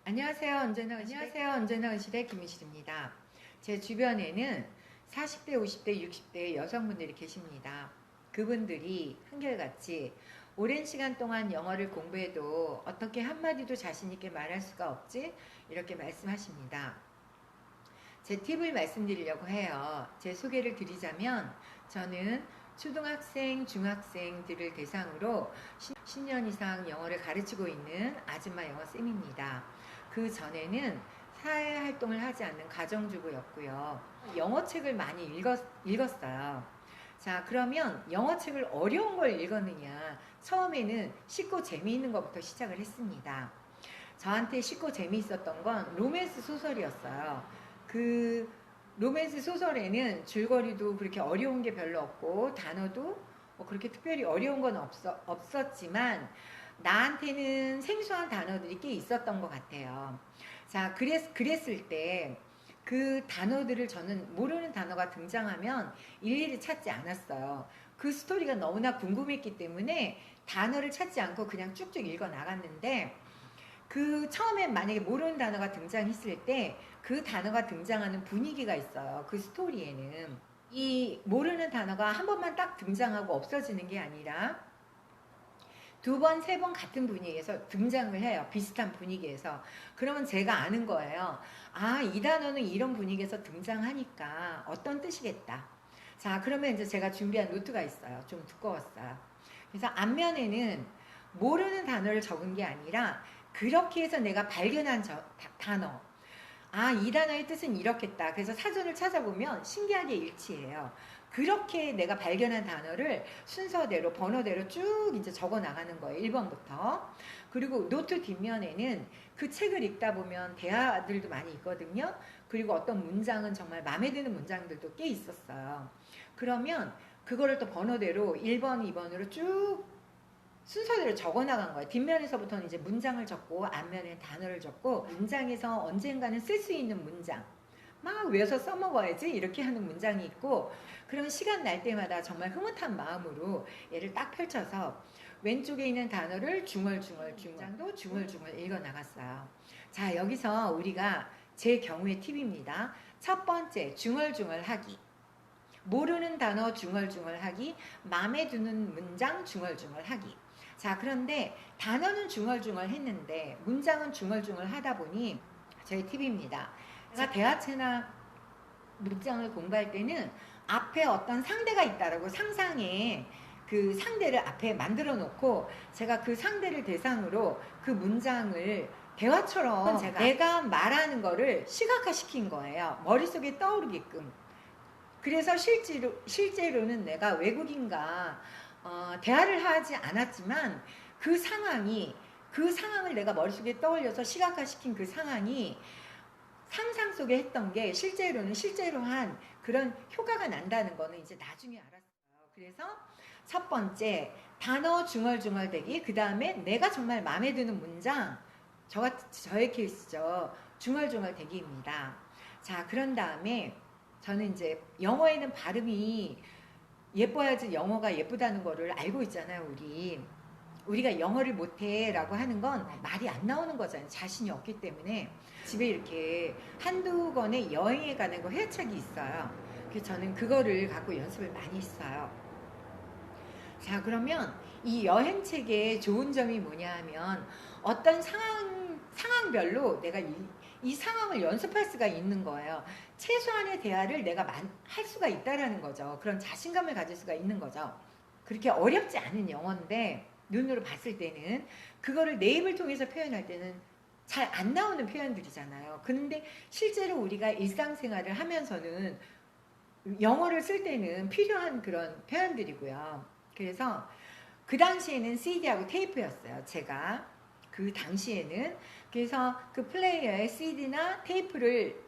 안녕하세요. 언제나 의실의 김희실입니다. 제 주변에는 40대, 50대, 60대 여성분들이 계십니다. 그분들이 한결같이 오랜 시간 동안 영어를 공부해도 어떻게 한마디도 자신있게 말할 수가 없지? 이렇게 말씀하십니다. 제 팁을 말씀드리려고 해요. 제 소개를 드리자면 저는 초등학생, 중학생들을 대상으로 10년 이상 영어를 가르치고 있는 아줌마 영어쌤입니다. 그 전에는 사회활동을 하지 않는 가정주부였고요. 영어책을 많이 읽었어요. 자, 그러면 영어책을 어려운 걸 읽었느냐? 처음에는 쉽고 재미있는 것부터 시작을 했습니다. 저한테 쉽고 재미있었던 건 로맨스 소설이었어요. 그 로맨스 소설에는 줄거리도 그렇게 어려운 게 별로 없고 단어도 그렇게 특별히 어려운 건 없었지만 나한테는 생소한 단어들이 꽤 있었던 것 같아요. 자, 그랬을 때 그 단어들을 저는 모르는 단어가 등장하면 일일이 찾지 않았어요. 그 스토리가 너무나 궁금했기 때문에 단어를 찾지 않고 그냥 쭉쭉 읽어 나갔는데 그 처음에 만약에 모르는 단어가 등장했을 때 그 단어가 등장하는 분위기가 있어요. 그 스토리에는 이 모르는 단어가 한 번만 딱 등장하고 없어지는 게 아니라 두 번, 세 번 같은 분위기에서 등장을 해요. 비슷한 분위기에서. 그러면 제가 아는 거예요. 아, 이 단어는 이런 분위기에서 등장하니까 어떤 뜻이겠다. 자, 그러면 이제 제가 준비한 노트가 있어요. 좀 두꺼웠어요. 그래서 앞면에는 모르는 단어를 적은 게 아니라 그렇게 해서 내가 발견한 단어. 아, 이 단어의 뜻은 이렇겠다. 그래서 사전을 찾아보면 신기하게 일치해요. 그렇게 내가 발견한 단어를 순서대로 번호대로 쭉 이제 적어 나가는 거예요. 1번부터. 그리고 노트 뒷면에는 그 책을 읽다 보면 대화들도 많이 있거든요. 그리고 어떤 문장은 정말 마음에 드는 문장들도 꽤 있었어요. 그러면 그거를 또 번호대로 1번, 2번으로 쭉 순서대로 적어 나간 거예요. 뒷면에서부터는 이제 문장을 적고 앞면에 단어를 적고 문장에서 언젠가는 쓸 수 있는 문장 막 외워서 써먹어야지 이렇게 하는 문장이 있고 그러면 시간 날 때마다 정말 흐뭇한 마음으로 얘를 딱 펼쳐서 왼쪽에 있는 단어를 중얼중얼 문장도 중얼중얼 읽어 나갔어요. 자, 여기서 우리가 제 경우의 팁입니다. 첫 번째, 중얼중얼 하기. 모르는 단어 중얼중얼 하기, 마음에 드는 문장 중얼중얼 하기. 자, 그런데 단어는 중얼중얼 했는데 문장은 중얼중얼 하다 보니 저의 팁입니다. 제가 대화체나 문장을 공부할 때는 앞에 어떤 상대가 있다라고 상상해 그 상대를 앞에 만들어 놓고 제가 그 상대를 대상으로 그 문장을 대화처럼 내가 말하는 거를 시각화시킨 거예요. 머릿속에 떠오르게끔. 그래서 실제로는 내가 외국인과 대화를 하지 않았지만 그 상황을 내가 머릿속에 떠올려서 시각화시킨 그 상황이 상상 속에 했던 게 실제로 한 그런 효과가 난다는 거는 이제 나중에 알았어요. 그래서 첫 번째 단어 중얼중얼 대기, 그 다음에 내가 정말 마음에 드는 문장, 저의 케이스죠. 중얼중얼 대기입니다. 자, 그런 다음에 저는 이제 영어에는 발음이 예뻐야지 영어가 예쁘다는 거를 알고 있잖아요. 우리가 영어를 못해 라고 하는 건 말이 안 나오는 거잖아요. 자신이 없기 때문에. 집에 이렇게 한두 권의 여행에 가는 거 회화책이 있어요. 그래서 저는 그거를 갖고 연습을 많이 했어요. 자, 그러면 이 여행책의 좋은 점이 뭐냐 하면 어떤 상황별로 내가 이 상황을 연습할 수가 있는 거예요. 최소한의 대화를 내가 할 수가 있다라는 거죠. 그런 자신감을 가질 수가 있는 거죠. 그렇게 어렵지 않은 영어인데 눈으로 봤을 때는 그거를 내 입을 통해서 표현할 때는 잘 안 나오는 표현들이잖아요. 근데 실제로 우리가 일상생활을 하면서는 영어를 쓸 때는 필요한 그런 표현들이고요. 그래서 그 당시에는 CD하고 테이프였어요. 제가 그 당시에는. 그래서 그 플레이어에 CD나 테이프를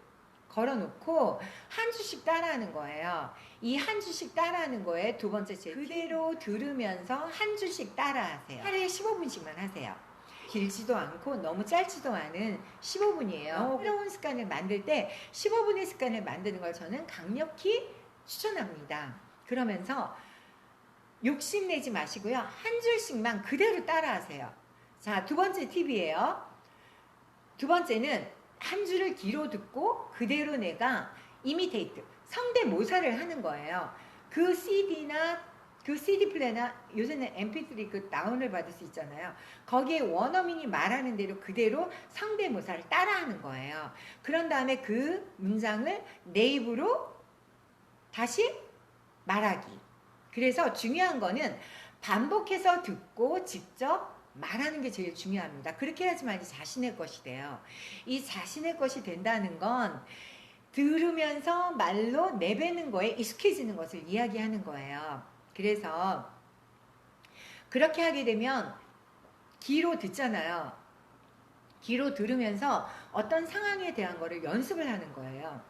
걸어놓고 한 주씩 따라하는 거예요. 이 한 주씩 따라하는 거에 두 번째 그대로 들으면서 한 주씩 따라하세요. 하루에 15분씩만 하세요. 길지도 않고 너무 짧지도 않은 15분이에요. 새로운 습관을 만들 때 15분의 습관을 만드는 걸 저는 강력히 추천합니다. 그러면서 욕심내지 마시고요. 한 줄씩만 그대로 따라하세요. 자, 두 번째 팁이에요. 두 번째는 한 줄을 귀로 듣고 그대로 내가 이미테이트, 성대모사를 하는 거예요. 그 CD나 그 CD 플레이나 요새는 MP3 그 다운을 받을 수 있잖아요. 거기에 원어민이 말하는 대로 그대로 성대모사를 따라하는 거예요. 그런 다음에 그 문장을 내 입으로 다시 말하기. 그래서 중요한 거는 반복해서 듣고 직접 말하는 게 제일 중요합니다. 그렇게 해야지만 자신의 것이 돼요. 이 자신의 것이 된다는 건 들으면서 말로 내뱉는 거에 익숙해지는 것을 이야기하는 거예요. 그래서 그렇게 하게 되면 귀로 듣잖아요. 귀로 들으면서 어떤 상황에 대한 거를 연습을 하는 거예요.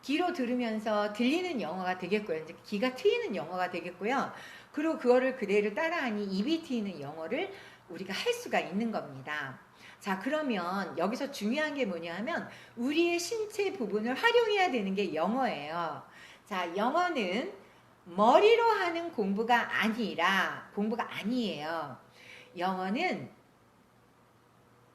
귀로 들으면서 들리는 영어가 되겠고요. 이제 귀가 트이는 영어가 되겠고요. 그리고 그거를 그대로 따라하니 입이 트이는 영어를 우리가 할 수가 있는 겁니다. 자, 그러면 여기서 중요한 게 뭐냐 하면 우리의 신체 부분을 활용해야 되는 게 영어예요. 자, 영어는 머리로 하는 공부가 아니에요. 영어는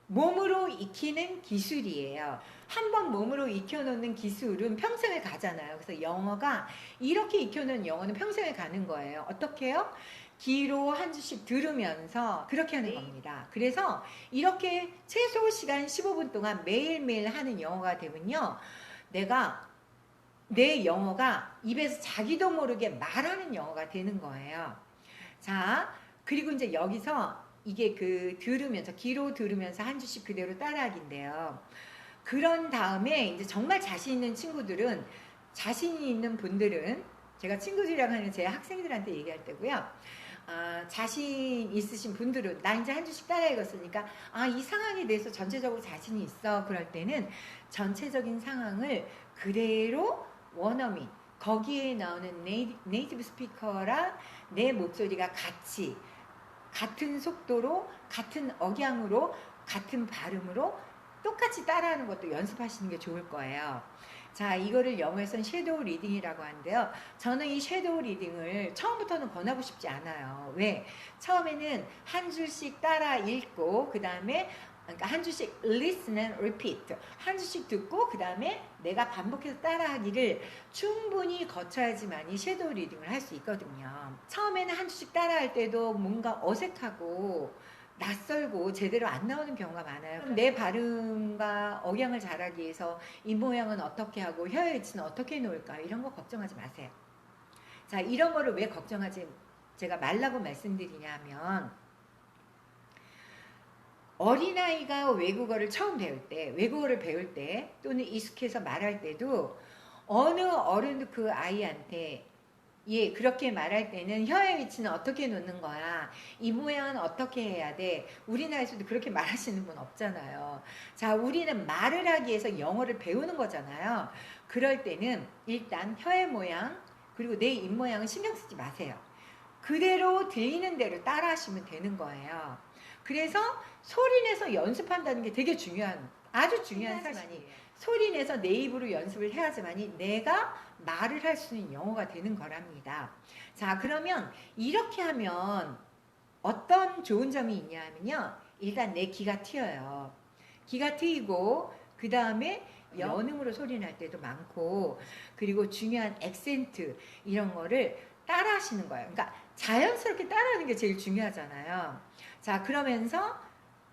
몸으로 익히는 기술이에요. 한번 몸으로 익혀놓는 기술은 평생을 가잖아요. 그래서 영어가 이렇게 익혀놓은 영어는 평생을 가는 거예요. 어떻게 해요? 귀로 한 주씩 들으면서 그렇게 하는 겁니다. 그래서 이렇게 최소 시간 15분 동안 매일매일 하는 영어가 되면요. 내 영어가 입에서 자기도 모르게 말하는 영어가 되는 거예요. 자, 그리고 이제 여기서 이게 들으면서, 귀로 들으면서 한 주씩 그대로 따라하기인데요. 그런 다음에 이제 정말 자신 있는 친구들은, 자신이 있는 분들은, 제가 친구들이랑 하는 제 학생들한테 얘기할 때고요. 자신 있으신 분들은, 나 이제 한 주씩 따라 읽었으니까, 이 상황에 대해서 전체적으로 자신이 있어. 그럴 때는 전체적인 상황을 그대로 원어민, 거기에 나오는 네이티브 스피커랑 내 목소리가 같은 속도로, 같은 억양으로, 같은 발음으로 똑같이 따라하는 것도 연습하시는 게 좋을 거예요. 자, 이거를 영어에서는 섀도우 리딩이라고 하는데요. 저는 이 섀도우 리딩을 처음부터는 권하고 싶지 않아요. 왜? 처음에는 한 줄씩 따라 읽고 그 다음에 그러니까 한 줄씩 listen and repeat, 한 줄씩 듣고 그 다음에 내가 반복해서 따라하기를 충분히 거쳐야지만 이 섀도우 리딩을 할 수 있거든요. 처음에는 한 줄씩 따라할 때도 뭔가 어색하고 낯설고 제대로 안 나오는 경우가 많아요. 내 발음과 억양을 잘하기 위해서 입 모양은 어떻게 하고 혀의 위치는 어떻게 놓을까, 이런 거 걱정하지 마세요. 자, 이런 거를 왜 걱정하지 제가 말라고 말씀드리냐면, 어린아이가 외국어를 처음 외국어를 배울 때 또는 익숙해서 말할 때도 어느 어른도 그 아이한테 그렇게 말할 때는 혀의 위치는 어떻게 놓는 거야, 이 모양은 어떻게 해야 돼, 우리나라에서도 그렇게 말하시는 분 없잖아요. 자, 우리는 말을 하기 위해서 영어를 배우는 거잖아요. 그럴 때는 일단 혀의 모양 그리고 내 입 모양은 신경 쓰지 마세요. 그대로 들리는 대로 따라 하시면 되는 거예요. 그래서 소리내서 연습한다는 게 되게 아주 중요한 사실이에요. 소리내서 내 입으로 연습을 해야지만이 내가 말을 할 수 있는 영어가 되는 거랍니다. 자, 그러면 이렇게 하면 어떤 좋은 점이 있냐면요. 일단 내 귀가 트여요. 귀가 트이고 그 다음에 연음으로 소리낼 때도 많고, 그리고 중요한 액센트 이런 거를 따라 하시는 거예요. 그러니까 자연스럽게 따라하는 게 제일 중요하잖아요. 자, 그러면서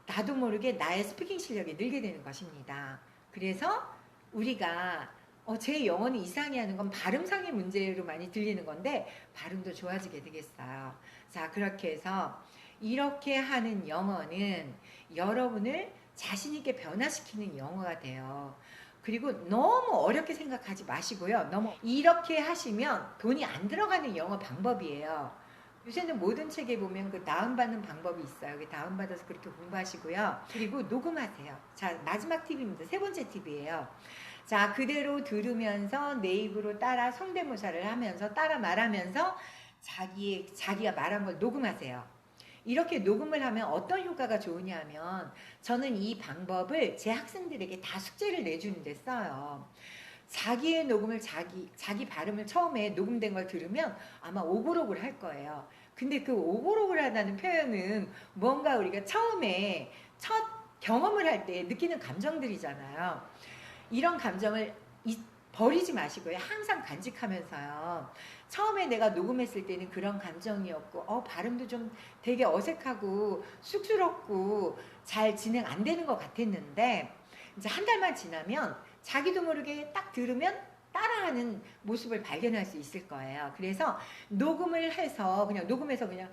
나도 모르게 나의 스피킹 실력이 늘게 되는 것입니다. 그래서 우리가 제 영어는 이상해 하는 건 발음상의 문제로 많이 들리는 건데 발음도 좋아지게 되겠어요. 자, 그렇게 해서 이렇게 하는 영어는 여러분을 자신있게 변화시키는 영어가 돼요. 그리고 너무 어렵게 생각하지 마시고요. 너무 이렇게 하시면 돈이 안 들어가는 영어 방법이에요. 요새는 모든 책에 보면 그 다운받는 방법이 있어요. 다운받아서 그렇게 공부하시고요. 그리고 녹음하세요. 자, 마지막 팁입니다. 세 번째 팁이에요. 자, 그대로 들으면서 내 입으로 따라 성대모사를 하면서 따라 말하면서 자기가 말한 걸 녹음하세요. 이렇게 녹음을 하면 어떤 효과가 좋으냐 하면, 저는 이 방법을 제 학생들에게 다 숙제를 내주는데 써요. 자기의 녹음을 자기 발음을 처음에 녹음된 걸 들으면 아마 오글오글 할 거예요. 근데 그 오글오글 하다는 표현은 뭔가 우리가 처음에 첫 경험을 할 때 느끼는 감정들이잖아요. 이런 감정을 버리지 마시고요. 항상 간직하면서요. 처음에 내가 녹음했을 때는 그런 감정이었고 발음도 좀 되게 어색하고 쑥스럽고 잘 진행 안 되는 것 같았는데 이제 한 달만 지나면 자기도 모르게 딱 들으면 따라하는 모습을 발견할 수 있을 거예요. 그래서 녹음을 해서 그냥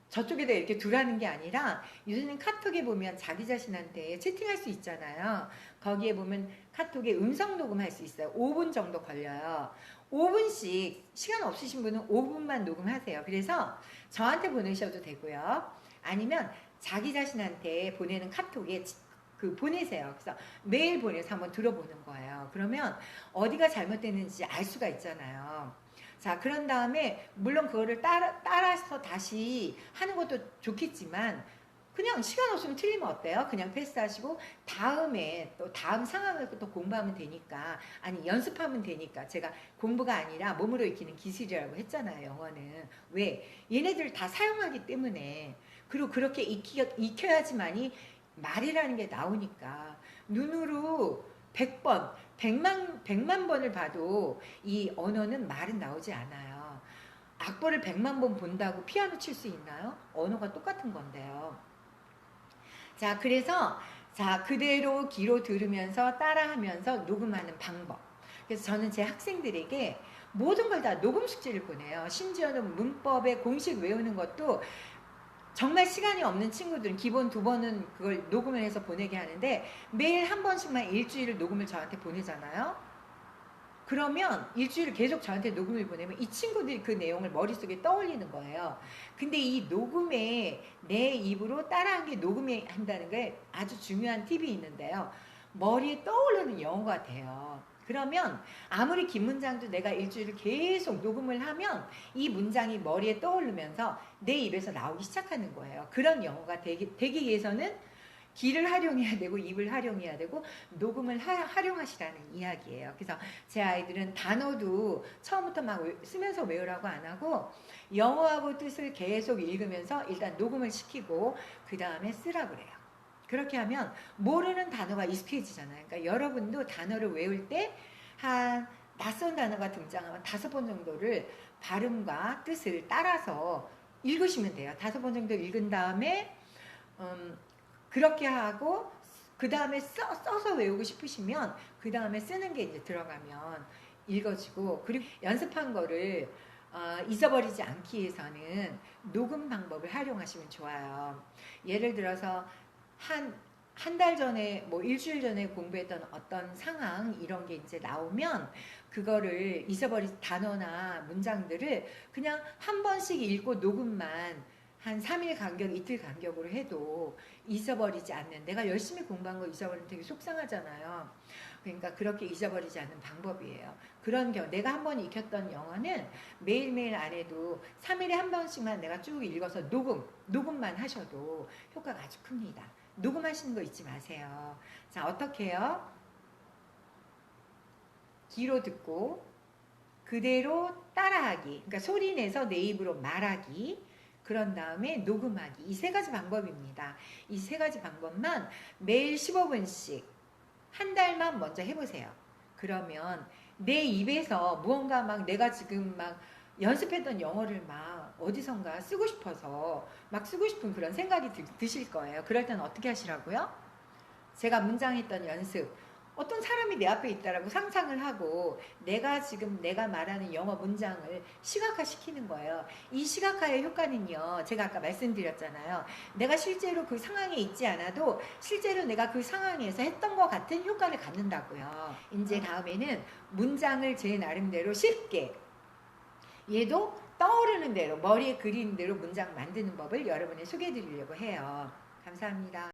저쪽에다 이렇게 두라는 게 아니라 요새는 카톡에 보면 자기 자신한테 채팅할 수 있잖아요. 거기에 보면 카톡에 음성 녹음할 수 있어요. 5분 정도 걸려요. 5분씩 시간 없으신 분은 5분만 녹음하세요. 그래서 저한테 보내셔도 되고요. 아니면 자기 자신한테 보내는 카톡에 보내세요. 그래서 매일 보내서 한번 들어보는 거예요. 그러면 어디가 잘못됐는지 알 수가 있잖아요. 자, 그런 다음에 물론 그거를 따라서 다시 하는 것도 좋겠지만 그냥 시간 없으면 틀리면 어때요? 그냥 패스하시고 다음에 또 다음 상황을 또 공부하면 되니까, 아니 연습하면 되니까. 제가 공부가 아니라 몸으로 익히는 기술이라고 했잖아요. 영어는 왜? 얘네들 다 사용하기 때문에. 그리고 그렇게 익혀야지만이 말이라는 게 나오니까. 눈으로 100번 100만 번을 봐도 이 언어는 말은 나오지 않아요. 악보를 100만 번 본다고 피아노 칠 수 있나요? 언어가 똑같은 건데요. 자, 그래서 그대로 귀로 들으면서 따라하면서 녹음하는 방법. 그래서 저는 제 학생들에게 모든 걸 다 녹음 숙제를 보내요. 심지어는 문법의 공식 외우는 것도 정말 시간이 없는 친구들은 기본 2번은 그걸 녹음을 해서 보내게 하는데 매일 한 번씩만 일주일을 녹음을 저한테 보내잖아요. 그러면 일주일을 계속 저한테 녹음을 보내면 이 친구들이 그 내용을 머릿속에 떠올리는 거예요. 근데 이 녹음에 내 입으로 따라한 게 녹음이 한다는 게 아주 중요한 팁이 있는데요. 머리에 떠오르는 영어가 돼요. 그러면 아무리 긴 문장도 내가 일주일을 계속 녹음을 하면 이 문장이 머리에 떠오르면서 내 입에서 나오기 시작하는 거예요. 그런 영어가 되기 위해서는 귀를 활용해야 되고 입을 활용해야 되고 녹음을 활용하시라는 이야기예요. 그래서 제 아이들은 단어도 처음부터 막 쓰면서 외우라고 안 하고 영어하고 뜻을 계속 읽으면서 일단 녹음을 시키고 그 다음에 쓰라 그래요. 그렇게 하면 모르는 단어가 익숙해지잖아요. 그러니까 여러분도 단어를 외울 때 한 낯선 단어가 등장하면 5번 정도를 발음과 뜻을 따라서 읽으시면 돼요. 5번 정도 읽은 다음에 그렇게 하고 그 다음에 써서 외우고 싶으시면 그 다음에 쓰는 게 이제 들어가면 읽어지고, 그리고 연습한 거를 잊어버리지 않기 위해서는 녹음 방법을 활용하시면 좋아요. 예를 들어서 한 달 전에 뭐 일주일 전에 공부했던 어떤 상황 이런 게 이제 나오면 그거를 잊어버린 단어나 문장들을 그냥 한 번씩 읽고 녹음만 한 3일 간격, 이틀 간격으로 해도 잊어버리지 않는, 내가 열심히 공부한 거 잊어버리면 되게 속상하잖아요. 그러니까 그렇게 잊어버리지 않는 방법이에요. 그런 경우 내가 한 번 익혔던 영어는 매일매일 안 해도 3일에 한 번씩만 내가 쭉 읽어서 녹음만 하셔도 효과가 아주 큽니다. 녹음하시는 거 잊지 마세요. 자, 어떻게 해요? 귀로 듣고 그대로 따라하기, 그러니까 소리 내서 내 입으로 말하기, 그런 다음에 녹음하기. 이 3가지 방법입니다. 이 3가지 방법만 매일 15분씩 한 달만 먼저 해보세요. 그러면 내 입에서 무언가 막 내가 지금 막 연습했던 영어를 막 어디선가 쓰고 싶어서 막 쓰고 싶은 그런 생각이 드실 거예요. 그럴 때는 어떻게 하시라고요? 제가 문장했던 연습, 어떤 사람이 내 앞에 있다라고 상상을 하고 내가 말하는 영어 문장을 시각화시키는 거예요. 이 시각화의 효과는요, 제가 아까 말씀드렸잖아요. 내가 실제로 그 상황에 있지 않아도 실제로 내가 그 상황에서 했던 것 같은 효과를 갖는다고요. 이제 다음에는 문장을 제 나름대로 쉽게, 얘도 떠오르는 대로 머리에 그리는 대로 문장 만드는 법을 여러분에 소개해 드리려고 해요. 감사합니다.